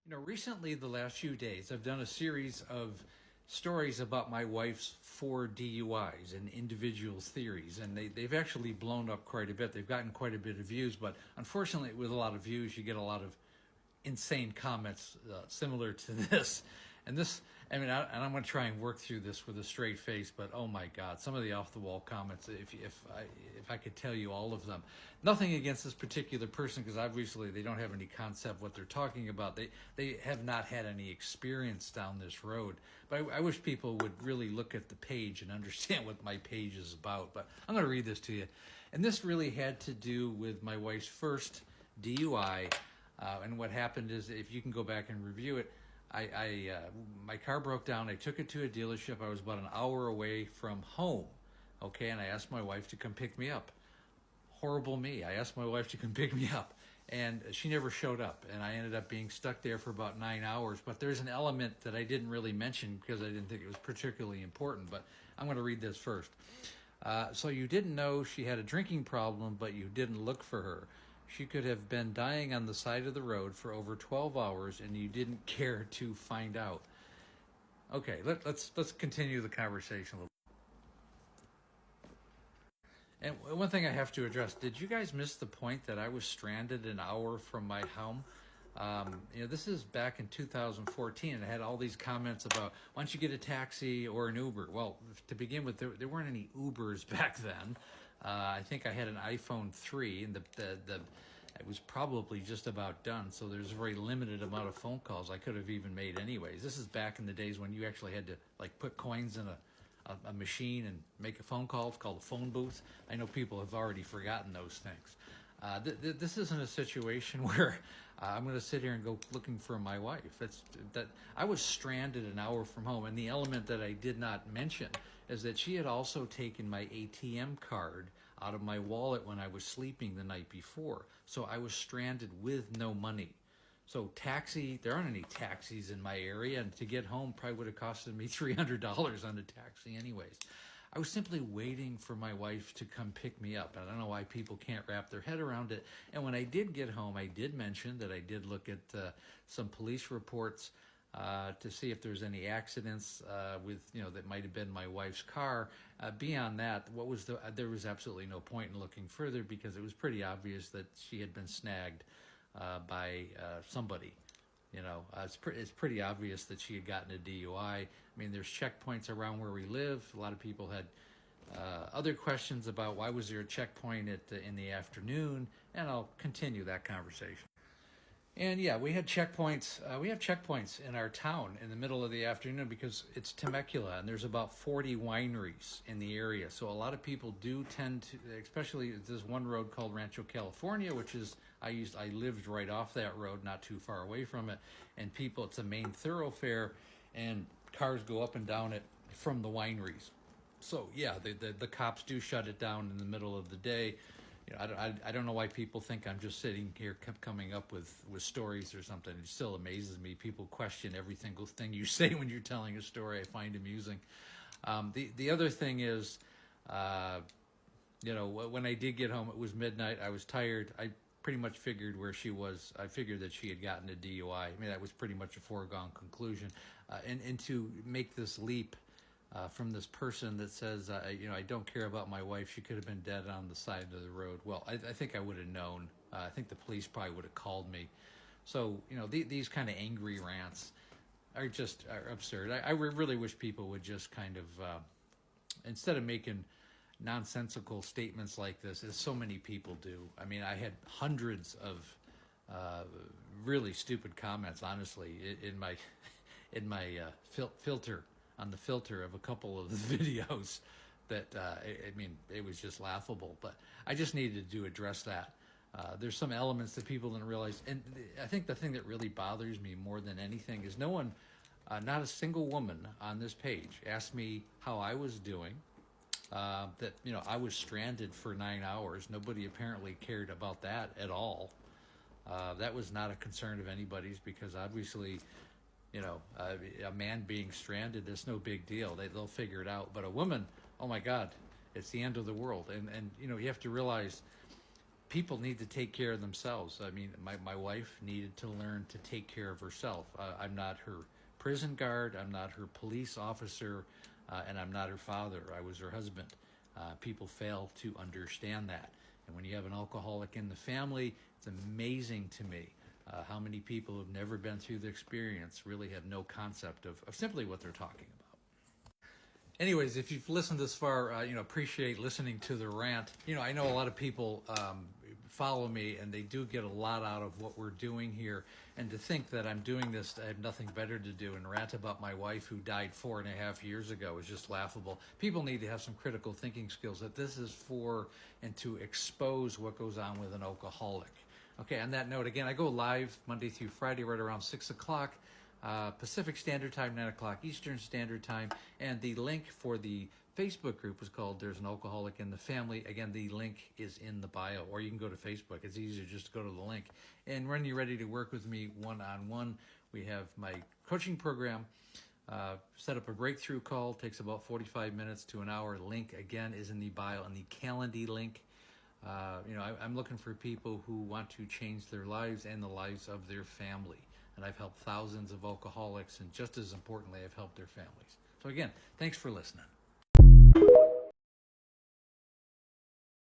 Recently, the last few days, I've done a series of stories about my wife's 4 DUIs and individuals' theories, and they've actually blown up quite a bit. They've gotten quite a bit of views, but unfortunately, with a lot of views, you get a lot of insane comments similar to this. And this, I'm going to try and work through this with a straight face, but oh my God, some of the off the wall comments, if I could tell you all of them. Nothing against this particular person, because obviously they don't have any concept what they're talking about. They have not had any experience down this road. But I wish people would really look at the page and understand what my page is about. But I'm going to read this to you. And this really had to do with my wife's first DUI. And what happened is, if you can go back and review it, my car broke down. I took it to a dealership. I was about an hour away from home. Okay, and I asked my wife to come pick me up. Horrible me. I asked my wife to come pick me up, and she never showed up. And I ended up being stuck there for about 9 hours. But there's an element that I didn't really mention because I didn't think it was particularly important. But I'm going to read this first. So you didn't know she had a drinking problem, but you didn't look for her. She could have been dying on the side of the road for over 12 hours, and you didn't care to find out. Okay, let's continue the conversation a little. And one thing I have to address, did you guys miss the point that I was stranded an hour from my home? This is back in 2014, and I had all these comments about, why don't you get a taxi or an Uber? Well, to begin with, there weren't any Ubers back then. I think I had an iPhone 3, and it was probably just about done, so there's a very limited amount of phone calls I could have even made anyways. This is back in the days when you actually had to put coins in a machine and make a phone call. It's called a phone booth. I know people have already forgotten those things. This isn't a situation where I'm going to sit here and go looking for my wife. I was stranded an hour from home, and the element that I did not mention is that she had also taken my ATM card out of my wallet when I was sleeping the night before. So I was stranded with no money. So there aren't any taxis in my area, and to get home probably would have costed me $300 on a taxi anyways. I was simply waiting for my wife to come pick me up. I don't know why people can't wrap their head around it. And when I did get home, I did mention that I did look at some police reports to see if there's any accidents that might have been my wife's car. Beyond that, there was absolutely no point in looking further, because it was pretty obvious that she had been snagged by somebody. It's pretty obvious that she had gotten a DUI. I mean, there's checkpoints around where we live. A lot of people had other questions about why was there a checkpoint in the afternoon, and I'll continue that conversation. And yeah, we had checkpoints. We have checkpoints in our town in the middle of the afternoon because it's Temecula, and there's about 40 wineries in the area. So a lot of people do tend to, especially there's one road called Rancho California, which is I lived right off that road, not too far away from it, and it's a main thoroughfare, and cars go up and down it from the wineries. So yeah, the cops do shut it down in the middle of the day. I don't know why people think I'm just sitting here coming up with stories or something. It still amazes me. People question every single thing you say when you're telling a story. I find amusing. The other thing is, when I did get home, it was midnight. I was tired. I pretty much figured where she was. I figured that she had gotten a DUI. I mean, that was pretty much a foregone conclusion. And to make this leap from this person that says, I don't care about my wife. She could have been dead on the side of the road. Well, I think I would have known. I think the police probably would have called me. So, these kind of angry rants are absurd. I really wish people would just kind of, instead of making nonsensical statements like this, as so many people do. I mean, I had hundreds of really stupid comments, honestly, in my filter. On the filter of a couple of the videos that, it was just laughable. But I just needed to address that. There's some elements that people didn't realize. And I think the thing that really bothers me more than anything is not a single woman on this page asked me how I was doing. I was stranded for 9 hours. Nobody apparently cared about that at all. That was not a concern of anybody's, because obviously, a man being stranded, it's no big deal. They'll figure it out. But a woman, oh my God, it's the end of the world. And you have to realize people need to take care of themselves. I mean, my wife needed to learn to take care of herself. I'm not her prison guard, I'm not her police officer, and I'm not her father. I was her husband. People fail to understand that. And when you have an alcoholic in the family, it's amazing to me how many people who've never been through the experience really have no concept of simply what they're talking about. Anyways, if you've listened this far, appreciate listening to the rant. I know a lot of people follow me, and they do get a lot out of what we're doing here. And to think that I'm doing this, I have nothing better to do, and rant about my wife who died 4.5 years ago is just laughable. People need to have some critical thinking skills, that this is for and to expose what goes on with an alcoholic. Okay, on that note, again, I go live Monday through Friday right around 6 o'clock. Pacific Standard Time, 9 o'clock Eastern Standard Time. And the link for the Facebook group is called There's an Alcoholic in the Family. Again, the link is in the bio, or you can go to Facebook. It's easier just to go to the link. And when you're ready to work with me one-on-one, we have my coaching program. Set up a breakthrough call. Takes about 45 minutes to an hour. Link, again, is in the bio, and the Calendly link. I'm looking for people who want to change their lives and the lives of their family. And I've helped thousands of alcoholics, and just as importantly, I've helped their families. So again, thanks for listening.